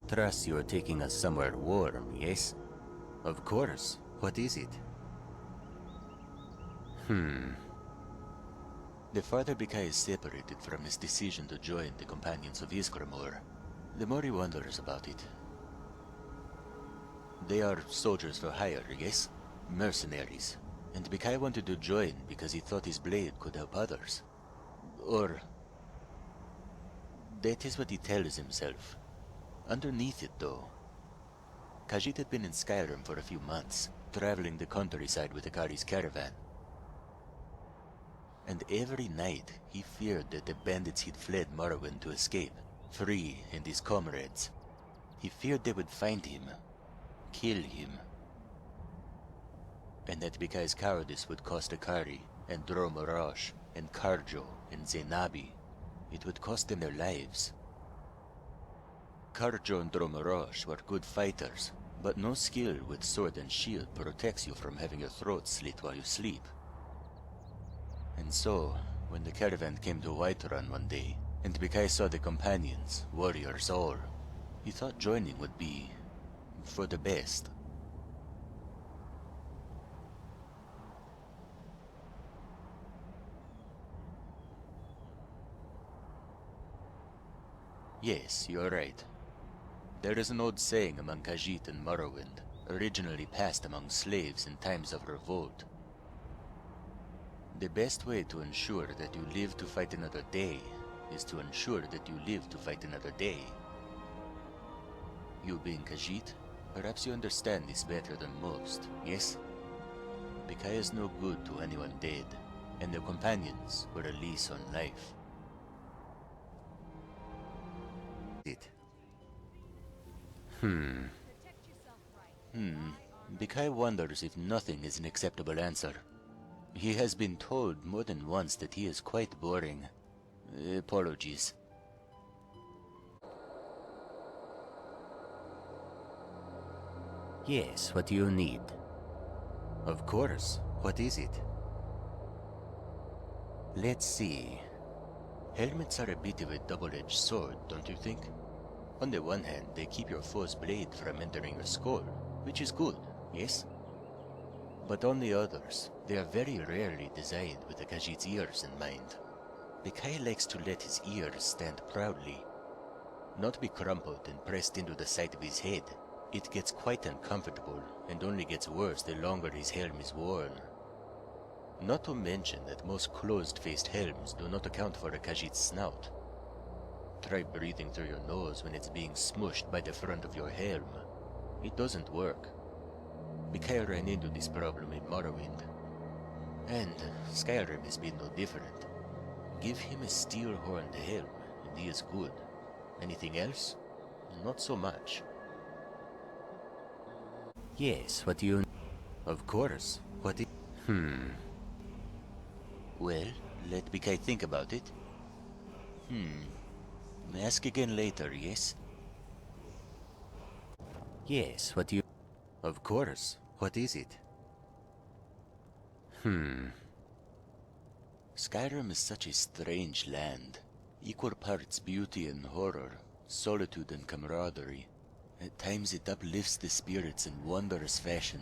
Trust you are taking us somewhere warm, yes? Of course. What is it? The farther Bikhai is separated from his decision to join the Companions of Iskramor, the more he wonders about it. They are soldiers for hire, yes? Mercenaries. And Bikhai wanted to join because he thought his blade could help others. Or... that is what he tells himself. Underneath it, though, Khajiit had been in Skyrim for a few months, traveling the countryside with Akari's caravan. And every night he feared that the bandits he'd fled Morrowind to escape, free and his comrades. He feared they would find him, kill him. And that Bikhai's cowardice would cost Akari, and Dromorosh, and Karjo, and Zenabi. It would cost them their lives. Karjo and Dromorosh were good fighters, but no skill with sword and shield protects you from having your throat slit while you sleep. And so, when the caravan came to Whiterun one day, and Bikhai saw the companions, warriors all, he thought joining would be for the best. Yes, you're right. There is an old saying among Khajiit and Morrowind, originally passed among slaves in times of revolt. The best way to ensure that you live to fight another day is to ensure that you live to fight another day. You being Khajiit, perhaps you understand this better than most, yes? Bikhai is no good to anyone dead, and their companions were a lease on life. Bikhai wonders if nothing is an acceptable answer. He has been told more than once that he is quite boring. Apologies. Yes, what do you need? Of course. What is it? Let's see. Helmets are a bit of a double-edged sword, don't you think? On the one hand, they keep your foe's blade from entering your skull, which is good, yes? But on the others, they are very rarely designed with the Khajiit's ears in mind. Bikhai likes to let his ears stand proudly, not be crumpled and pressed into the side of his head. It gets quite uncomfortable, and only gets worse the longer his helm is worn. Not to mention that most closed-faced helms do not account for a Khajiit's snout. Try breathing through your nose when it's being smushed by the front of your helm. It doesn't work. Bikhai ran into this problem in Morrowind. And Skyrim has been no different. Give him a steel-horned helm, and he is good. Anything else? Not so much. Yes, what do you... Of course. What is... Well, let Bikhai think about it. Ask again later, yes? Yes, what do you... Of course. What is it? Skyrim is such a strange land. Equal parts beauty and horror, solitude and camaraderie. At times it uplifts the spirits in wondrous fashion.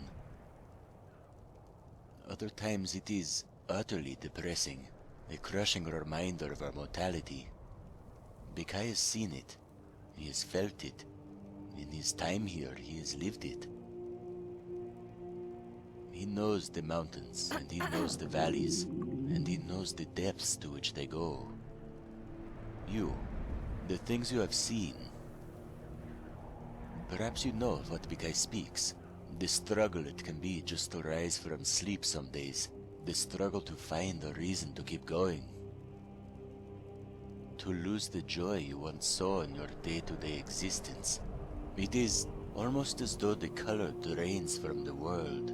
Other times it is utterly depressing, a crushing reminder of our mortality. Bikhai has seen it. He has felt it. In his time here, he has lived it. He knows the mountains, and he knows the valleys, and he knows the depths to which they go. You, the things you have seen. Perhaps you know of what Bikhai speaks. The struggle it can be just to rise from sleep some days. The struggle to find a reason to keep going. To lose the joy you once saw in your day-to-day existence. It is almost as though the color drains from the world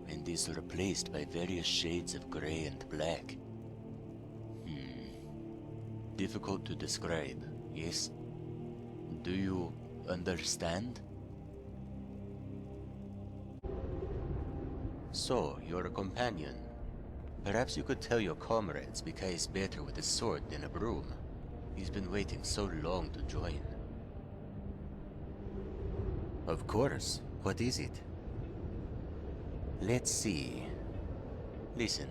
and is replaced by various shades of gray and black. Difficult to describe, yes? Do you understand? So, you're a companion. Perhaps you could tell your comrades Bikhai is better with a sword than a broom. He's been waiting so long to join. Of course. What is it? Let's see. Listen,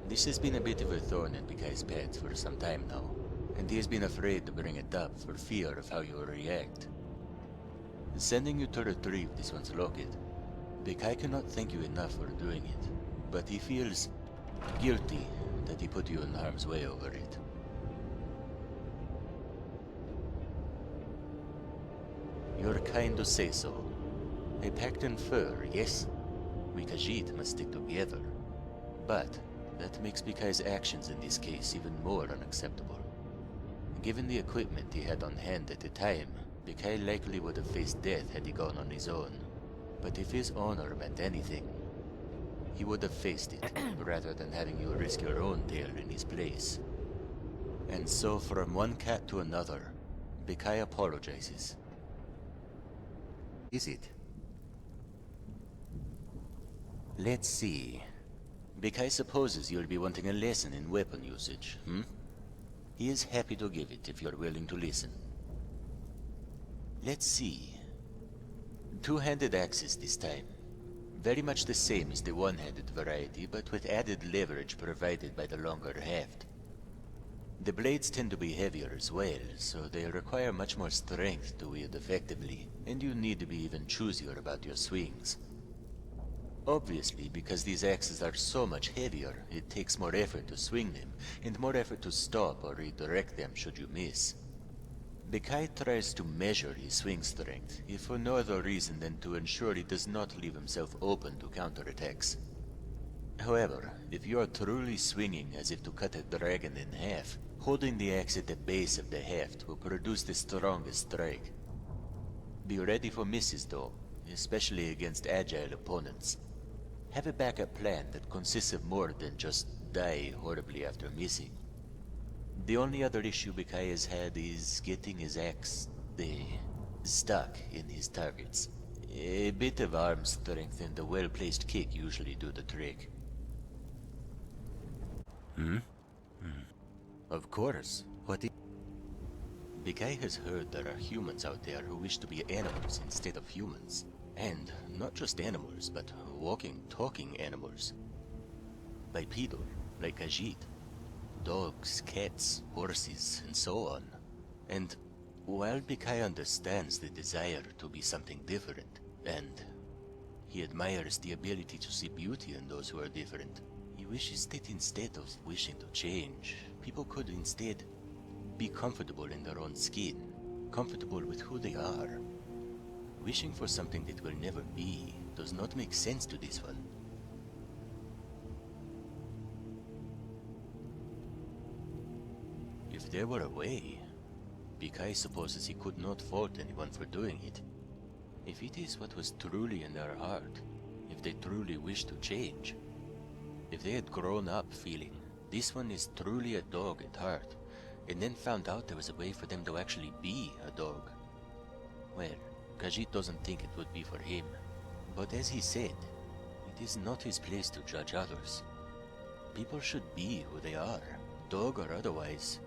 this has been a bit of a thorn in Bikhai's path for some time now, and he has been afraid to bring it up for fear of how you will react. Sending you to retrieve this one's locket, Bikhai cannot thank you enough for doing it, but he feels guilty that he put you in harm's way over it. You're kind to say so. A pact in fur, yes? We Khajiit must stick together. But that makes Bikhai's actions in this case even more unacceptable. Given the equipment he had on hand at the time, Bikhai likely would have faced death had he gone on his own. But if his honor meant anything, he would have faced it, rather than having you risk your own tail in his place. And so from one cat to another, Bikhai apologizes. Is it? Let's see. Bikhai supposes you'll be wanting a lesson in weapon usage, He is happy to give it if you're willing to listen. Let's see. Two-handed axes this time. Very much the same as the one-handed variety, but with added leverage provided by the longer haft. The blades tend to be heavier as well, so they require much more strength to wield effectively, and you need to be even choosier about your swings. Obviously, because these axes are so much heavier, it takes more effort to swing them, and more effort to stop or redirect them should you miss. Bikhai tries to measure his swing strength, if for no other reason than to ensure he does not leave himself open to counterattacks. However, if you are truly swinging as if to cut a dragon in half, holding the axe at the base of the haft will produce the strongest strike. Be ready for misses though, especially against agile opponents. Have a backup plan that consists of more than just die horribly after missing. The only other issue Bikhai has had is getting his axe, stuck in his targets. A bit of arm strength and a well-placed kick usually do the trick. Of course. What is... Bikhai has heard there are humans out there who wish to be animals instead of humans. And not just animals, but walking, talking animals. Bipedal, like Khajiit. Dogs, cats, horses, and so on. And while Bikhai understands the desire to be something different, and he admires the ability to see beauty in those who are different, he wishes that instead of wishing to change, people could instead be comfortable in their own skin, comfortable with who they are. Wishing for something that will never be does not make sense to this one. If there were a way, Bikhai supposes he could not fault anyone for doing it. If it is what was truly in their heart, if they truly wished to change, if they had grown up feeling, this one is truly a dog at heart, and then found out there was a way for them to actually be a dog, well, Khajiit doesn't think it would be for him. But as he said, it is not his place to judge others. People should be who they are, dog or otherwise.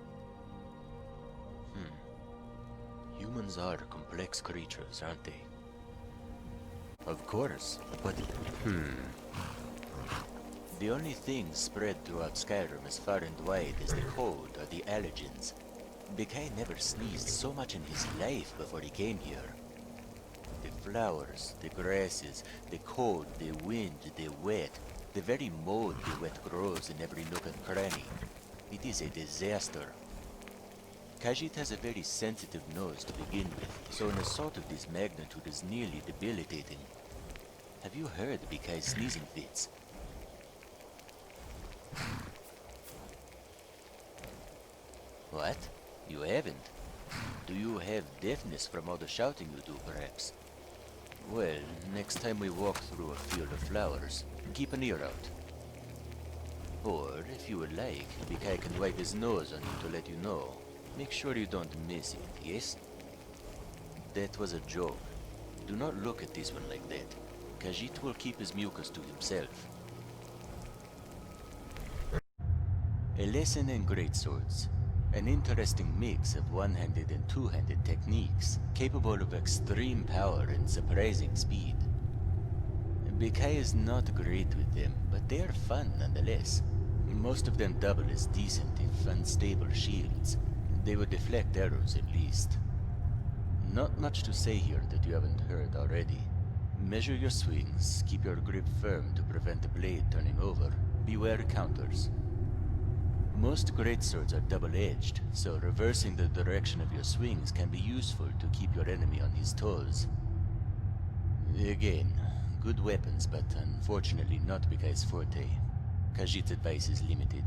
Humans are complex creatures, aren't they? Of course, but... The only things spread throughout Skyrim as far and wide as the cold are the allergens. Bikhai never sneezed so much in his life before he came here. The flowers, the grasses, the cold, the wind, the wet, the very mold the wet grows in every nook and cranny. It is a disaster. Khajiit has a very sensitive nose to begin with, so an assault of this magnitude is nearly debilitating. Have you heard Bikhai's sneezing fits? What? You haven't? Do you have deafness from all the shouting you do, perhaps? Well, next time we walk through a field of flowers, keep an ear out. Or, if you would like, Bikhai can wipe his nose on you to let you know. Make sure you don't miss it, yes? That was a joke. Do not look at this one like that. Khajiit will keep his mucus to himself. A lesson in greatswords. An interesting mix of one-handed and two-handed techniques, capable of extreme power and surprising speed. Bikhai is not great with them, but they are fun nonetheless. Most of them double as decent if unstable shields. They would deflect arrows at least. Not much to say here that you haven't heard already. Measure your swings, keep your grip firm to prevent the blade turning over. Beware counters. Most greatswords are double-edged, so reversing the direction of your swings can be useful to keep your enemy on his toes. Again, good weapons, but unfortunately not Bikhai's forte. Khajiit's advice is limited.